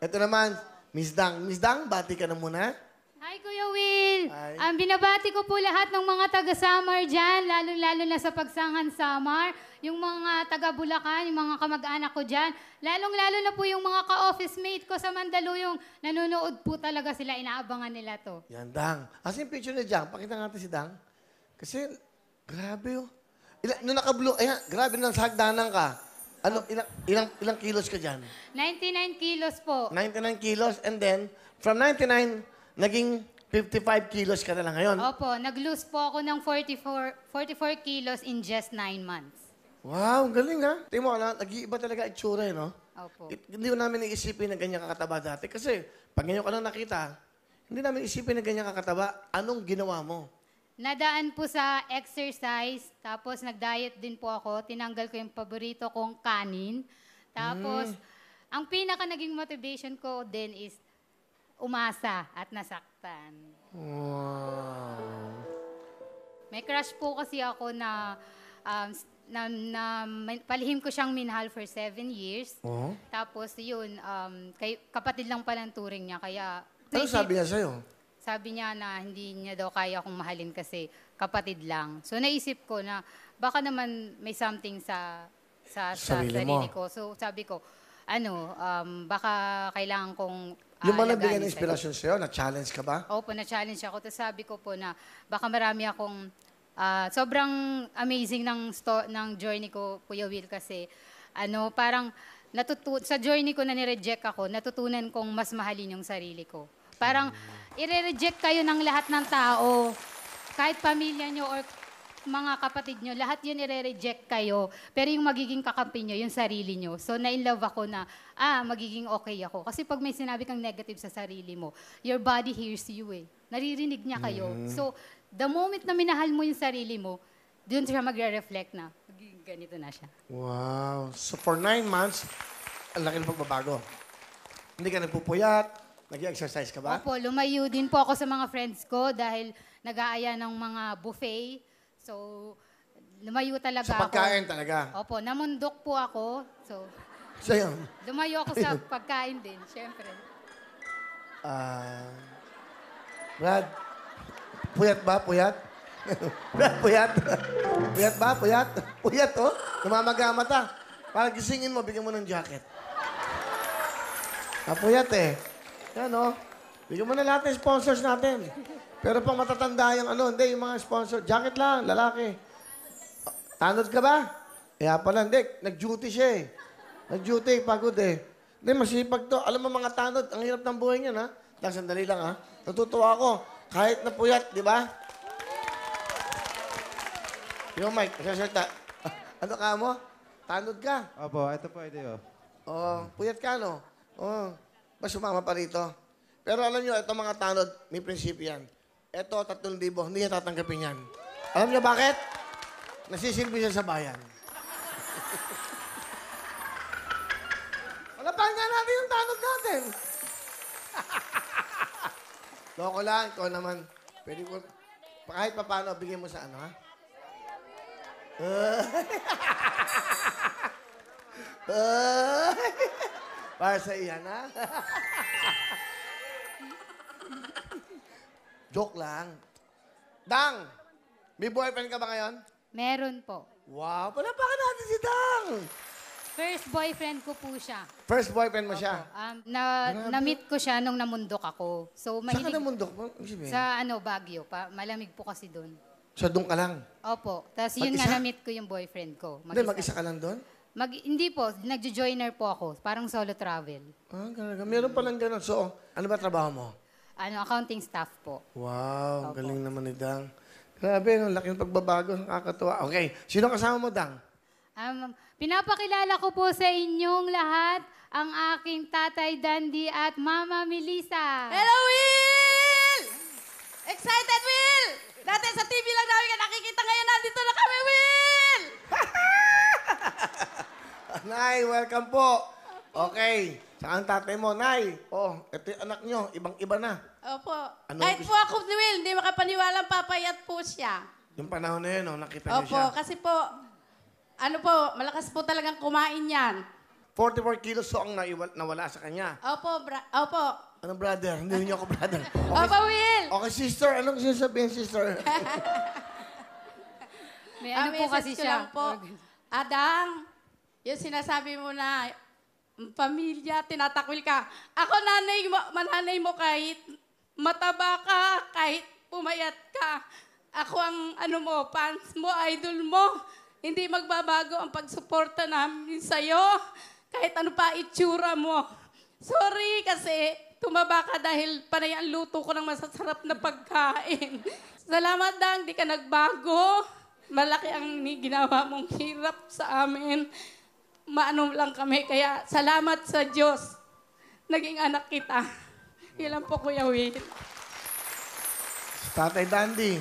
Ito naman, Miss Dang. Miss Dang, bati ka na muna. Hi, Kuya Will. Hi. Binabati ko po lahat ng mga taga-Samar dyan, lalo-lalo na sa Pagsangan Samar, yung mga taga-Bulacan, yung mga kamag-anak ko dyan, lalong-lalo na po yung mga ka-office mate ko sa Mandaluyong, nanonood po talaga sila, inaabangan nila to. Yan, Dang. Asa yung picture ni Dang? Pakita natin si Dang. Kasi, grabe oh. Nung naka-blue, ayan, grabe nang sa hagdanan ka. Ano, ilang kilos ka dyan? 99 kilos po. 99 kilos, and then, from 99, naging 55 kilos ka na lang ngayon. Opo, nag-lose po ako ng 44 kilos in just 9 months. Wow, galing ha. Tingnan mo, nag-iiba talaga itsura eh, no? Opo. Hindi ko namin iisipin na ganyan kakataba dati. Kasi, pag ngayon ka lang nakita, hindi namin isipin na ganyan kakataba. Anong ginawa mo? Nadaan po sa exercise, tapos nag-diet din po ako. Tinanggal ko yung paborito kong kanin. Tapos, ang pinaka naging motivation ko din is umasa at nasaktan. Wow. May crush po kasi ako na, palihim ko siyang minahal for 7 years. Oh? Tapos yun, kapatid lang pala ang turing niya. Kaya, Ano sabi niya sa'yo? sabi niya na hindi niya daw kaya akong mahalin kasi kapatid lang. So naisip ko na baka naman may something sa sarili ko. So sabi ko, baka kailangan kong Yung ba alagaan nagbigay ng yung inspirasyon sa'yo? Na-challenge ka ba? Opo, na-challenge ako. Tapos sabi ko po na baka marami akong sobrang amazing ng journey ko, Kuya Will, kasi parang sa journey ko na nireject ako, natutunan kong mas mahalin yung sarili ko. Parang i-reject kayo ng lahat ng tao, kahit pamilya nyo or mga kapatid nyo, lahat yun i-reject kayo. Pero yung magiging kakampi nyo, yung sarili nyo. So, na-inlove ako na, magiging okay ako. Kasi pag may sinabi kang negative sa sarili mo, your body hears you eh. Naririnig niya kayo. So, the moment na minahal mo yung sarili mo, doon siya magre-reflect na, ganito na siya. Wow. So, for 9 months, ang laki ng pagbabago. Hindi ka nagpupuyat, nag-exercise ka ba? Opo, lumayo din po ako sa mga friends ko dahil nag-aaya ng mga buffet. So, lumayo talaga Sa pagkain talaga? Opo, namundok po ako. So, Sa'yo? lumayo ako sa pagkain din, syempre. Brad, puyat ba? Puyat? Brad, puyat? Puyat ba? Puyat? Puyat, oh. Namamaga mata. Para gisingin mo, bigyan mo ng jacket. Puyat eh. Yan, oh. Bigyan mo na lahat ng sponsors natin. Pero pang matatanda yung hindi, yung mga sponsor. Jacket lang, lalaki. Tanod ka ba? Kaya pala, hindi. Nag-duty siya eh. Nag-duty, pagod eh. Hindi, masipag to. Alam mo mga tanod, ang hirap ng buhay niyan, ha? Lang, sandali lang, ha? Natutuwa ako. Kahit na puyat, di ba? Yung Mike, sasalita. Ano ka mo? Tanod ka. Opo, ito po, ito. Puyat ka, no? Mas sumama pa rito. Pero alam nyo, ito mga tanod, may prinsipyo yan. Ito, 3,000, hindi niya tatanggapin yan. Alam nyo bakit? Nasisilbi siya sa bayan. Palapahan nga natin yung tanod natin. Loko lang, ikaw naman. Pwede ko, kahit pa paano, bigyan mo sa ha? Para sa iyan, ha? Joke lang. Dang! May boyfriend ka ba ngayon? Meron po. Wow! Palapakan natin si Dang! First boyfriend ko po siya. First boyfriend mo siya? Na-meet ko siya nung namundok ako. So, Saan ka namundok mo? Sa Baguio. Malamig po kasi doon. So, doon ka lang? Opo. Tapos yun Mag-isa? nga na-meet ko yung boyfriend ko. Hindi, mag-isa ka lang doon? Hindi po. Nagjo-joiner po ako. Parang solo travel. Gano'n. Meron palang gano'n. So, ano ba trabaho mo? Accounting staff po. Wow, Opo. galing naman ni Dang. Grabe, ang laki ng pagbabago. Nakakatuwa. Okay, sino kasama mo, Dang? Pinapakilala ko po sa inyong lahat ang aking tatay Dandy at Mama Melissa. Hello, Will! Excited, Will! Dati sa TV lang namin ka nakikita, ngayon nandito na kami, Will! Nay, welcome po. Okay, saan ang tatay mo? Nay, ito yung anak nyo, ibang-iba na. Opo. Ano Kahit gusto- po ako ni Will, hindi makapaniwalang papayat po siya. Yung panahon na yun, nakita niyo Opo, siya. kasi po, malakas po talagang kumain yan. 44 kilos so ang nawala sa kanya. Opo. Anong brother? Hindi niyo ako brother. Opo, Will. Okay, sister. Anong sinasabihin, sister? May ano po kasi message ko siya. lang po. Adang, yung sinasabi mo na pamilya, tinatakwil ka. Ako mananay mo kahit mataba ka, kahit pumayat ka. Ako ang fans mo, idol mo. Hindi magbabago ang pagsuporta namin sa'yo. Kahit ano pa itsura mo. Sorry kasi tumaba ka dahil panay ang luto ko ng masasarap na pagkain. Salamat, Dang, di ka nagbago. Malaki ang ginawa mong hirap sa amin. Maano lang kami, kaya salamat sa Diyos. Naging anak kita. Ilan po, Kuya Will. Tatay Dandy.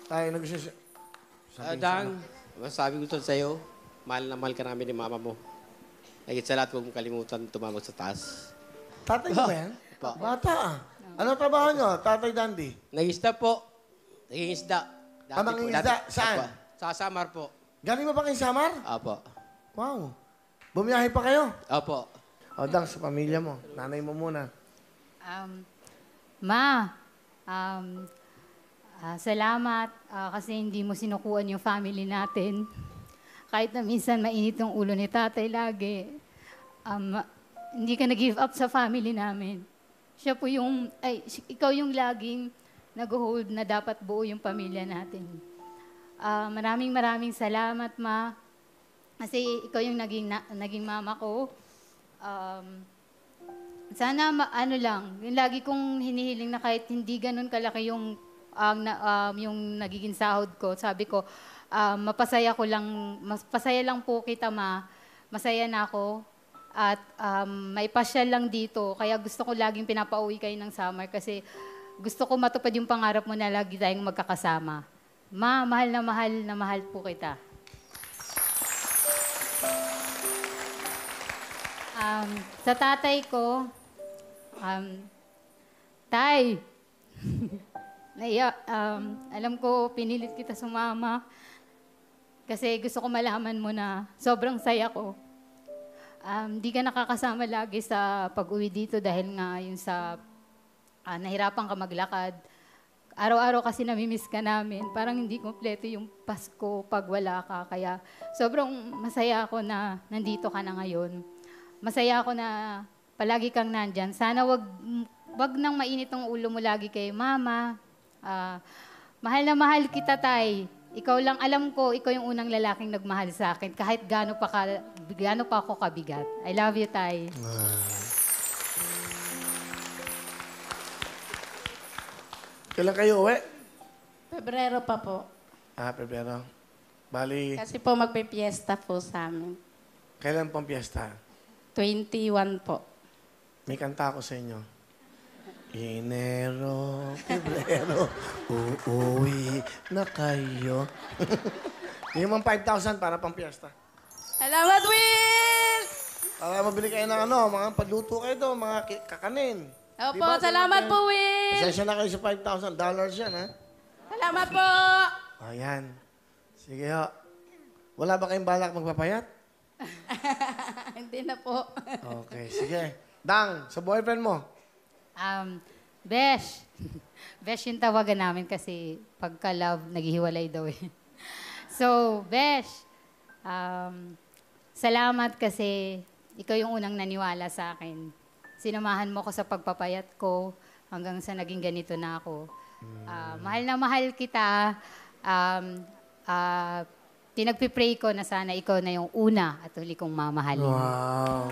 Tayo nag-siya. Dang, masabi ko sa'yo, mahal na mahal ka namin ni mama mo. Higit sa lahat, huwag mong kalimutan tumawag sa taas. Tatay mo ba yan? Pa. Bata ah. Ano trabaho nyo, Tatay Dandy? Nag-isda po. Naging isda. Mangingisda? Saan? Apo. Sa Samar po. Galing mo ba kay Samar? Apo. Wow. Bumiyahe pa kayo? Apo. O, Dang, sa pamilya mo. Nanay mo muna. Ma, salamat kasi hindi mo sinukuan yung family natin. Kahit na minsan mainit yung ulo ni tatay lagi. Hindi ka nag-give up sa family namin. Ikaw yung laging nag-hold na dapat buo yung pamilya natin. Maraming salamat, Ma. Kasi ikaw yung naging mama ko. Sana yung lagi kong hinihiling na kahit hindi ganun kalaki yung nagiging sahod ko, sabi ko, mapasaya lang po kita, Ma. Masaya na ako. At may pasyal lang dito. Kaya gusto ko laging pinapauwi kayo ng summer kasi gusto ko matupad yung pangarap mo na lagi tayong magkakasama. Ma, mahal na mahal po kita. Sa tatay ko, Tay, alam ko pinilit kita sumama kasi gusto ko malaman mo na sobrang saya ko. Di ka nakakasama lagi sa pag-uwi dito dahil nga yung sa nahirapan ka maglakad. Araw-araw kasi namimiss ka namin. Parang hindi kompleto yung Pasko pag wala ka. Kaya sobrang masaya ako na nandito ka na ngayon. Masaya ako na palagi kang nandyan. Sana wag nang mainit ang ulo mo lagi kay Mama. Mahal na mahal kita, Tay. Ikaw lang, alam ko, ikaw yung unang lalaking nagmahal sa akin kahit gaano pa ako kabigat. I love you, Tay. Kailan kayo uwi? Pebrero pa po. Pebrero. Bali, Kasi po magpipiesta po sa amin. kailan pong piyesta? 21 po. May kanta ako sa inyo. Enero, Pebrero, uuwi na kayo. Yung mga 5,000 para pang piyesta. Salamat, Will! Para mabili kayo ng mga padluto kayo doon, mga kakanin. Opo, Diba? salamat po, Will! Pasensya na kayo sa $5,000 yan, ha? Salamat po! Ayan. Sige, ho. Wala ba kayong balak magpapayat? Hindi na po. Okay, sige. Dang, sa boyfriend mo. Besh. Besh yung tawagan namin kasi pagka-love, naghihiwalay daw eh. So, Besh, salamat kasi ikaw yung unang naniwala sa akin. Sinamahan mo ko sa pagpapayat ko hanggang sa naging ganito na ako. Mahal na mahal kita. Pinagpipray ko na sana ikaw na yung una at huli kong mamahalin. Wow.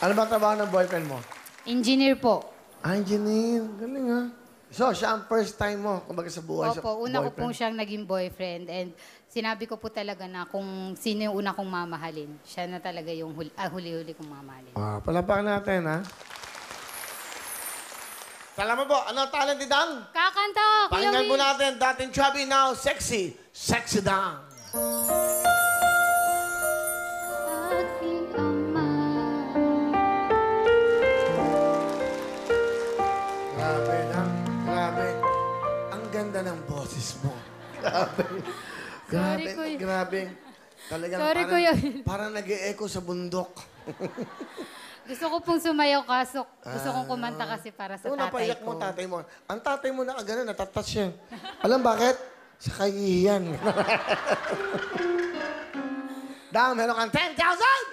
Ano ba trabaho ng boyfriend mo? Engineer po. Engineer. Galing, ha? So, siya ang first time mo, kumbaga sa buhay sa Opo, una ko pong boyfriend. siyang naging boyfriend and sinabi ko po talaga na kung sino yung una kong mamahalin, siya na talaga yung huli-huli kong mamahalin. Palapakan natin, ha? Alam mo po, ano ang talent ni Dang? Kakanta! Kuya Pakinggan po Will! natin, dating chubby, now sexy. Sexy Dang. Aking ama. Grabe, Dang. Grabe. Ang ganda ng boses mo. Grabe. Grabe. Sorry, Kuya. Grabe. Talagang Sorry, parang, Kuya. parang nag-e-echo sa bundok. Gusto ko pong sumayaw kaso gusto kong kumanta kasi para sa Kung tatay napaiyak ko. mo, tatay mo. Ang tatay mo nakagano, natatas siya. Alam bakit? Sa kahihiyan. Dang, meron kang 10,000!